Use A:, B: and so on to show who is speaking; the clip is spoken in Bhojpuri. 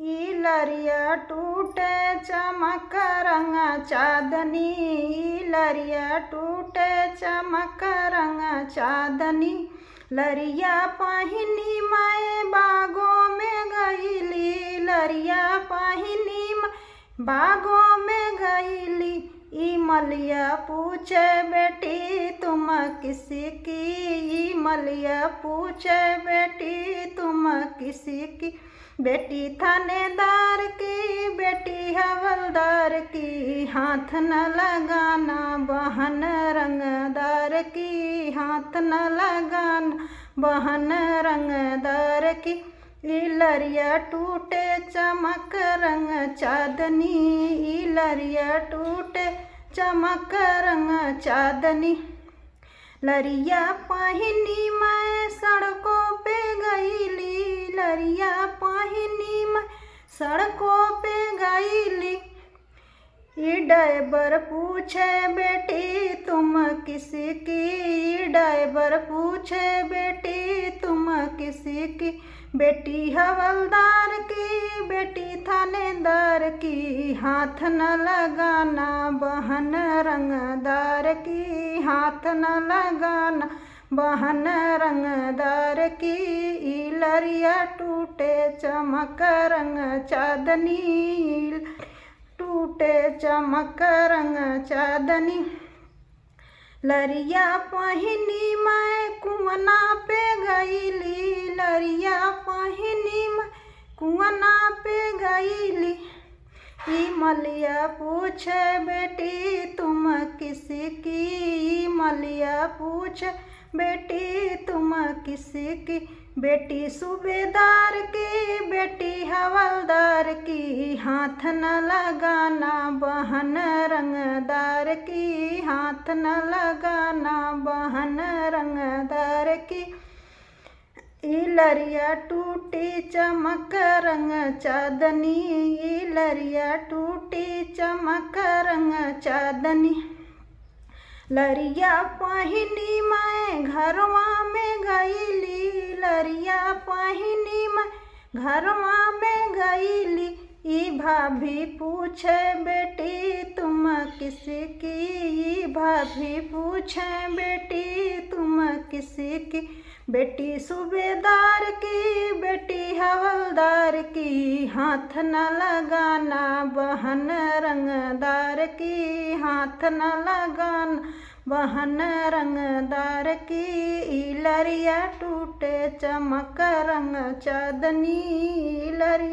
A: ई लरिया टूटे चमक रंग चांदनी, ई लरिया टूटे चमक रंग चांदनी। लरिया पहिनी मैं बागों में गईली, लरिया पहिनी मैं बागों में गईली। ई मलिया पूछे बेटी तुम किसी की, ई मलिया पूछे बेटी तुम किसी की। बेटी थानेदार की, बेटी हवलदार की, हाथ न लगाना बहन रंगदार की, हाथ न लगाना बहन रंगदार की। ई लरिया टूटे चमक रंग चांदनी, ई लरिया टूटे चमक रंग चांदनी। लरिया पहिनी मैं सड़कों पे गईली, लरिया पहिनी मैं सड़कों पे गईली। ई ड्राइवर पूछे बेटी तुम किसी की, ई ड्राइवर पूछे बेटी तुम किसी की। बेटी हवलदार की, बेटी थानेदार की, हाथ न लगाना बहन रंगदार की, हाथ न लगाना बहन रंगदार की। ई लरिया टूटे चमक रंग चांदनी, टूटे चमक रंग चांदनी। लरिया पहिनी मैं कुआना पे गईली, लरिया पहिनी मैं कुआना पे गईली। ई मलिया पूछे बेटी तुम किसी की, ई मलिया पूछे बेटी तुम किसी की। बेटी सूबेदार की, बेटी हवलदार की, हाथ न लगाना बहन रंगदार की, हाथ न लगाना बहन रंगदार की। ई लरिया टूटी चमक रंग चांदनी, ई लरिया टूटी चमक रंग चांदनी। लरिया पहिनी मैं घरवा में गईली, लरिया पहिनी मैं घरवा में गईली। ई भाभी पूछे बेटी तुम किसी की, ई भाभी पूछे बेटी तुम किसी की। बेटी सूबेदार की, बेटी हवलदार की, हाथ न लगाना बहन रंगदार की, हाथ न लगाना बहन रंगदार की। ई लरिया टूटे चमक रंग चांदनी, लरिया